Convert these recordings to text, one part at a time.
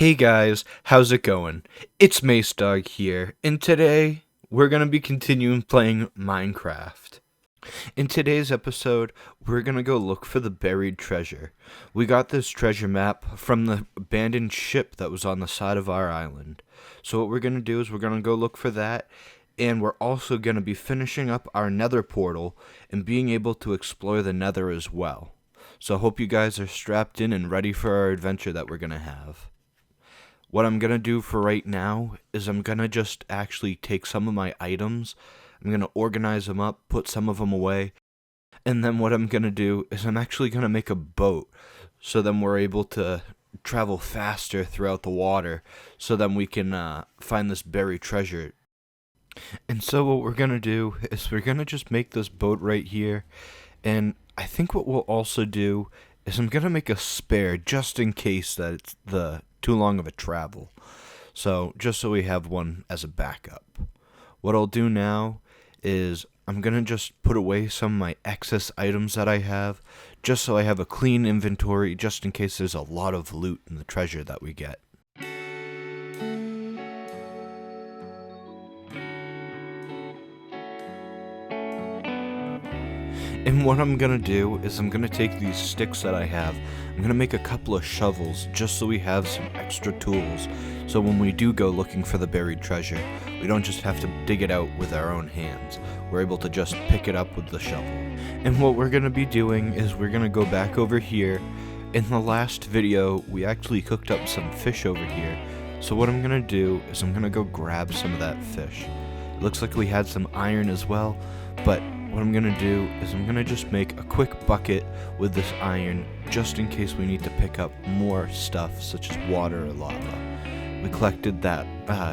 Hey guys, how's it going? It's Mace Dog here, and today we're going to be continuing playing Minecraft. In today's episode, we're going to go look for the buried treasure. We got this treasure map from the abandoned ship that was on the side of our island. So what we're going to do is we're going to go look for that, and we're also going to be finishing up our Nether portal and being able to explore the Nether as well. So I hope you guys are strapped in and ready for our adventure that we're going to have. What I'm going to do for right now is I'm going to just actually take some of my items, I'm going to organize them up, put some of them away, and then what I'm going to do is I'm actually going to make a boat, so then we're able to travel faster throughout the water, so then we can find this buried treasure. And so what we're going to do is we're going to just make this boat right here, and I think what we'll also do is I'm going to make a spare just in case that it's too long of a travel. So just so we have one as a backup. What I'll do now is I'm going to just put away some of my excess items that I have, just so I have a clean inventory just in case there's a lot of loot in the treasure that we get. And what I'm going to do is I'm going to take these sticks that I have, I'm going to make a couple of shovels just so we have some extra tools. So when we do go looking for the buried treasure, we don't just have to dig it out with our own hands. We're able to just pick it up with the shovel. And what we're going to be doing is we're going to go back over here. In the last video, we actually cooked up some fish over here. So what I'm going to do is I'm going to go grab some of that fish. It looks like we had some iron as well, but what I'm going to do is I'm going to just make a quick bucket with this iron just in case we need to pick up more stuff such as water or lava. We collected that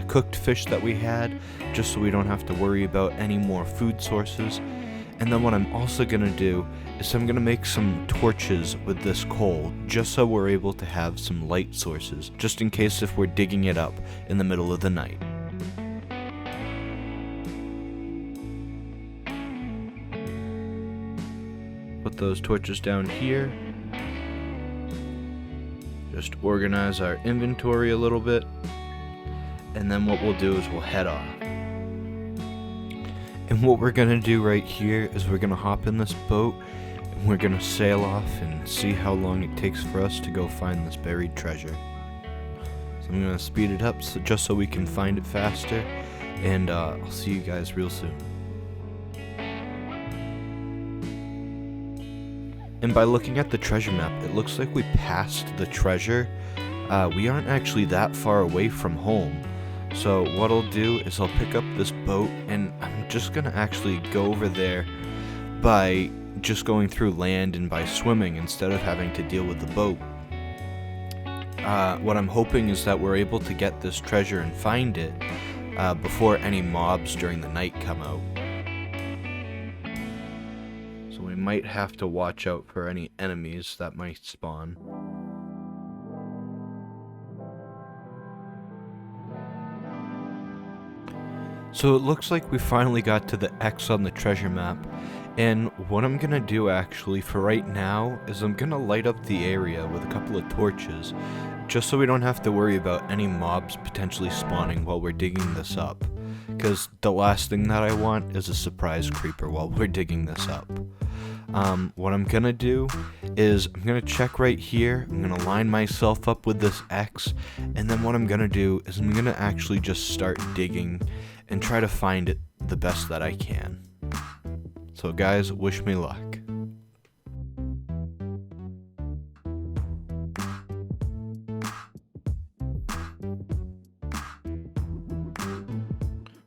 cooked fish that we had just so we don't have to worry about any more food sources. And then what I'm also going to do is I'm going to make some torches with this coal just so we're able to have some light sources just in case if we're digging it up in the middle of the night. Put those torches down here. Just organize our inventory a little bit. And then what we'll do is we'll head off. And what we're going to do right here is we're going to hop in this boat and we're going to sail off and see how long it takes for us to go find this buried treasure. So I'm going to speed it up just so we can find it faster. And I'll see you guys real soon. And by looking at the treasure map, it looks like we passed the treasure. We aren't actually that far away from home. So what I'll do is I'll pick up this boat and I'm just going to actually go over there by just going through land and by swimming instead of having to deal with the boat. What I'm hoping is that we're able to get this treasure and find it before any mobs during the night come out. We might have to watch out for any enemies that might spawn. So it looks like we finally got to the X on the treasure map, and what I'm gonna do actually for right now is I'm gonna light up the area with a couple of torches just so we don't have to worry about any mobs potentially spawning while we're digging this up, because the last thing that I want is a surprise creeper while we're digging this up. What I'm gonna do is I'm gonna check right here, I'm gonna line myself up with this X, and then what I'm gonna do is I'm gonna actually just start digging and try to find it the best that I can. So guys, wish me luck.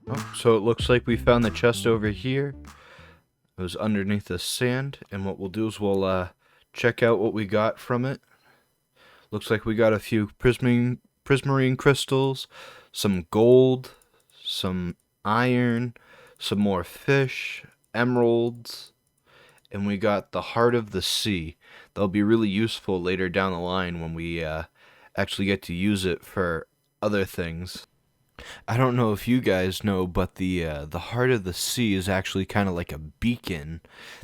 Oh, so it looks like we found the chest over here. It was underneath the sand, and what we'll do is we'll check out what we got from it. Looks like we got a few prismarine crystals, some gold, some iron, some more fish, emeralds, and we got the heart of the sea. That'll be really useful later down the line when we actually get to use it for other things. I don't know if you guys know, but the heart of the sea is actually kind of like a beacon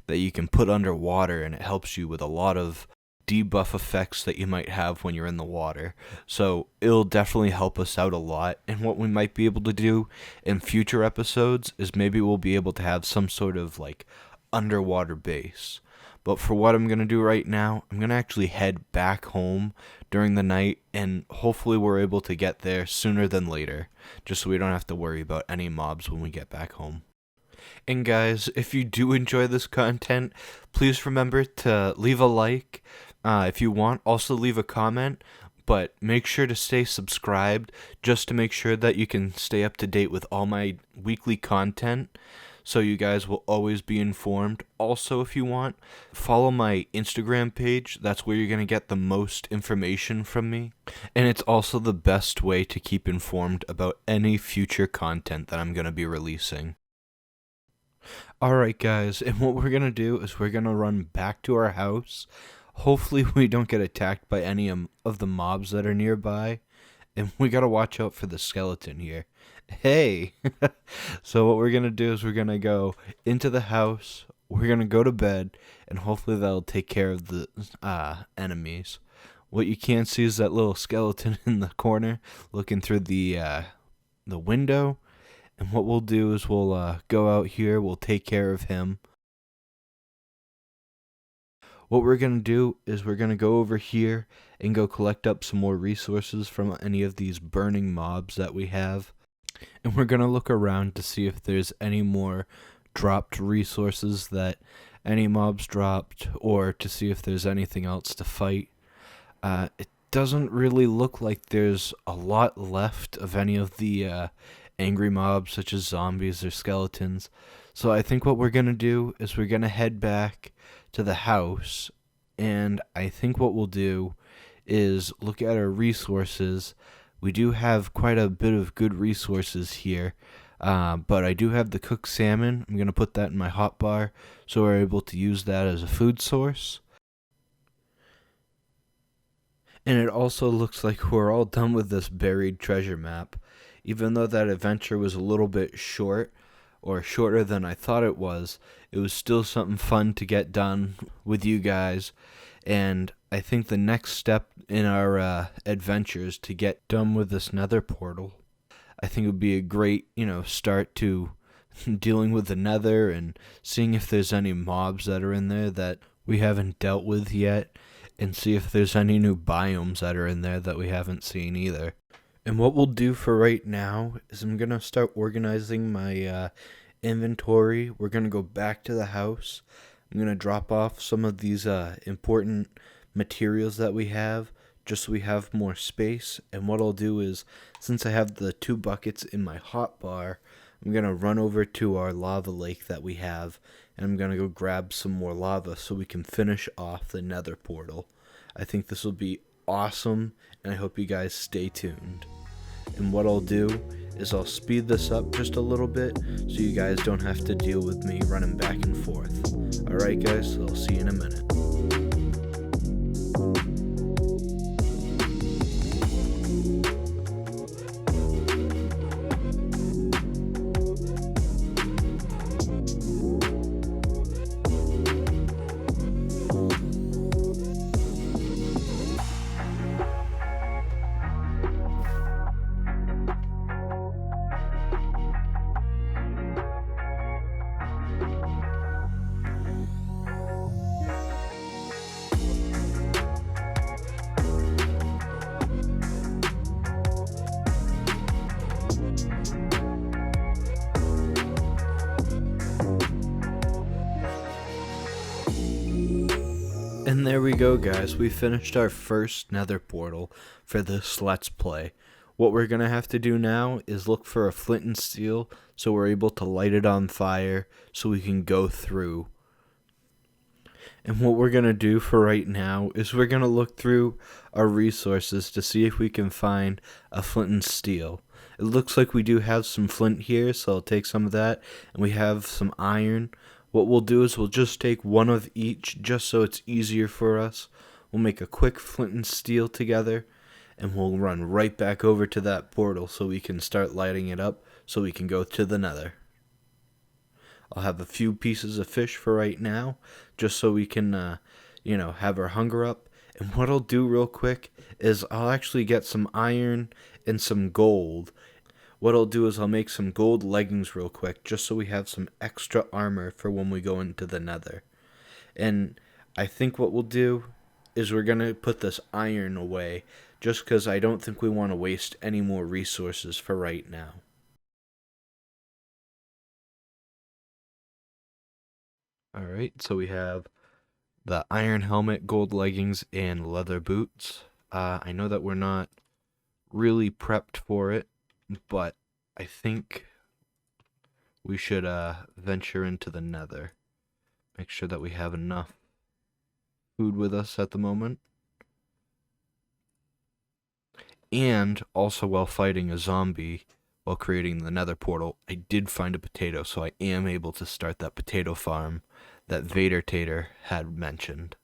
that you can put underwater, and it helps you with a lot of debuff effects that you might have when you're in the water. So it'll definitely help us out a lot. And what we might be able to do in future episodes is maybe we'll be able to have some sort of like underwater base. But for what I'm going to do right now, I'm going to actually head back home during the night, and hopefully we're able to get there sooner than later, just so we don't have to worry about any mobs when we get back home. And guys, if you do enjoy this content, please remember to leave a like. If you want, also leave a comment, but make sure to stay subscribed just to make sure that you can stay up to date with all my weekly content, so you guys will always be informed. Also, if you want, follow my Instagram page. That's where you're going to get the most information from me. And it's also the best way to keep informed about any future content that I'm going to be releasing. Alright guys, and what we're going to do is we're going to run back to our house. Hopefully we don't get attacked by any of the mobs that are nearby. And we got to watch out for the skeleton here. Hey! So what we're going to do is we're going to go into the house, we're going to go to bed, and hopefully that'll take care of the enemies. What you can't see is that little skeleton in the corner looking through the window. And what we'll do is we'll go out here, we'll take care of him. What we're going to do is we're going to go over here and go collect up some more resources from any of these burning mobs that we have. And we're going to look around to see if there's any more dropped resources that any mobs dropped, or to see if there's anything else to fight. It doesn't really look like there's a lot left of any of the angry mobs such as zombies or skeletons. So I think what we're going to do is we're going to head back to the house, and I think what we'll do is look at our resources. We do have quite a bit of good resources here, but I do have the cooked salmon. I'm going to put that in my hotbar so we're able to use that as a food source. And it also looks like we're all done with this buried treasure map. Even though that adventure was a little bit short, or shorter than I thought it was still something fun to get done with you guys. And I think the next step in our adventures to get done with this Nether portal, I think it would be a great, start to dealing with the Nether and seeing if there's any mobs that are in there that we haven't dealt with yet, and see if there's any new biomes that are in there that we haven't seen either. And what we'll do for right now is I'm going to start organizing my inventory. We're going to go back to the house. I'm going to drop off some of these important materials that we have, just so we have more space. And what I'll do is, since I have the 2 buckets in my hotbar, I'm going to run over to our lava lake that we have, and I'm going to go grab some more lava so we can finish off the Nether portal. I think this will be awesome, and I hope you guys stay tuned. And what I'll do is I'll speed this up just a little bit so you guys don't have to deal with me running back and forth. Alright guys, so I'll see you in a minute. And there we go guys, we finished our first Nether portal for this Let's Play. What we're going to have to do now is look for a flint and steel so we're able to light it on fire so we can go through. And what we're going to do for right now is we're going to look through our resources to see if we can find a flint and steel. It looks like we do have some flint here, so I'll take some of that, and we have some iron. What we'll do is we'll just take one of each just so it's easier for us. We'll make a quick flint and steel together, and we'll run right back over to that portal so we can start lighting it up so we can go to the Nether. I'll have a few pieces of fish for right now just so we can, have our hunger up, And what I'll do real quick is I'll actually get some iron and some gold. What I'll do is I'll make some gold leggings real quick, just so we have some extra armor for when we go into the Nether. And I think what we'll do is we're going to put this iron away, just because I don't think we want to waste any more resources for right now. Alright, so we have the iron helmet, gold leggings, and leather boots. I know that we're not really prepped for it, but I think we should venture into the Nether. Make sure that we have enough food with us at the moment. And also, while fighting a zombie while creating the Nether portal, I did find a potato, so I am able to start that potato farm that Vader Tater had mentioned.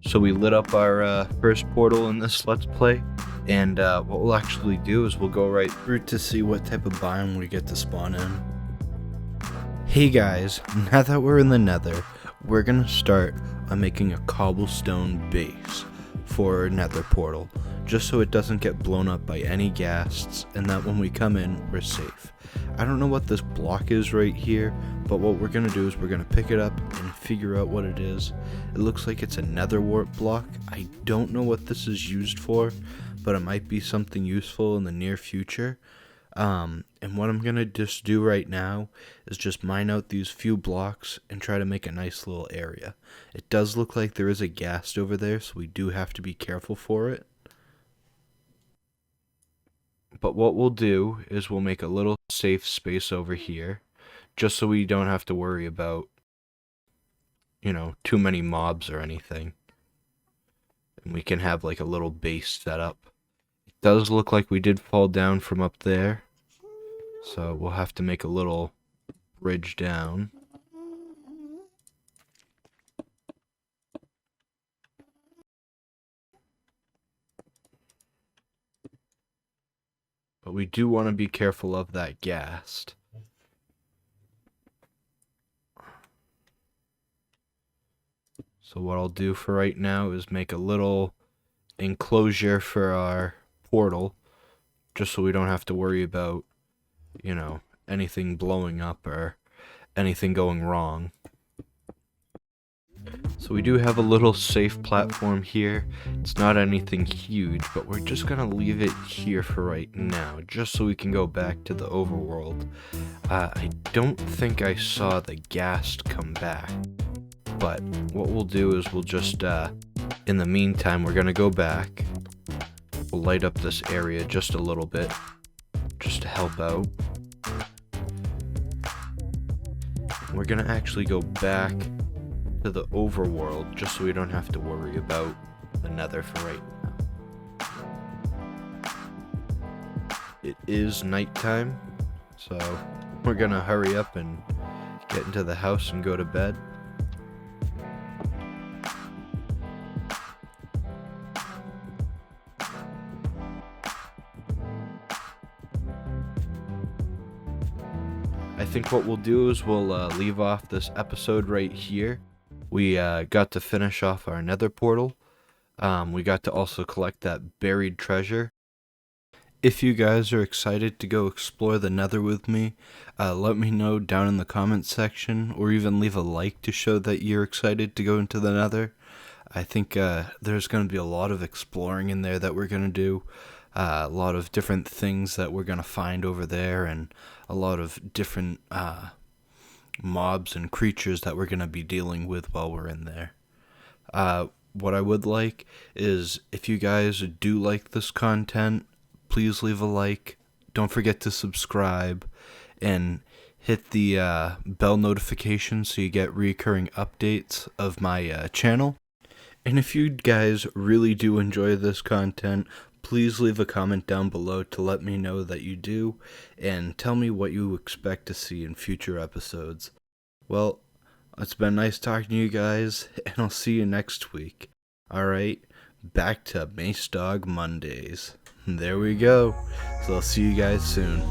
So we lit up our first portal in this Let's Play, and what we'll actually do is we'll go right through to see what type of biome we get to spawn in. Hey guys, now that we're in the Nether, we're gonna start on making a cobblestone base for our Nether portal, just so it doesn't get blown up by any ghasts, and that when we come in, we're safe. I don't know what this block is right here, but what we're gonna do is we're gonna pick it up and figure out what it is. It looks like it's a nether wart block. I don't know what this is used for, but it might be something useful in the near future. And what I'm gonna just do right now is just mine out these few blocks and try to make a nice little area. It does look like there is a ghast over there, so we do have to be careful for it. But what we'll do is we'll make a little safe space over here, just so we don't have to worry about, too many mobs or anything. And we can have like a little base set up. It does look like we did fall down from up there, so we'll have to make a little bridge down. But we do want to be careful of that ghast. So what I'll do for right now is make a little enclosure for our portal, just so we don't have to worry about, anything blowing up or anything going wrong. So we do have a little safe platform here. It's not anything huge, but we're just gonna leave it here for right now, just so we can go back to the overworld. I don't think I saw the ghast come back, but what we'll do is we'll just, in the meantime, we're gonna go back. We'll light up this area just a little bit, just to help out. We're gonna actually go back to the overworld, just so we don't have to worry about the Nether for right now. It is nighttime, so we're gonna hurry up and get into the house and go to bed. I think what we'll do is we'll leave off this episode right here. We got to finish off our Nether portal. We got to also collect that buried treasure. If you guys are excited to go explore the Nether with me, let me know down in the comments section, or even leave a like to show that you're excited to go into the Nether. I think there's going to be a lot of exploring in there that we're going to do. A lot of different things that we're going to find over there, and a lot of different mobs and creatures that we're going to be dealing with while we're in there. What I would like is, if you guys do like this content, please leave a like. Don't forget to subscribe and hit the bell notification so you get recurring updates of my channel. And if you guys really do enjoy this content, please leave a comment down below to let me know that you do, and tell me what you expect to see in future episodes. Well, it's been nice talking to you guys, and I'll see you next week. Alright, back to Mace Dog Mondays. There we go. So I'll see you guys soon.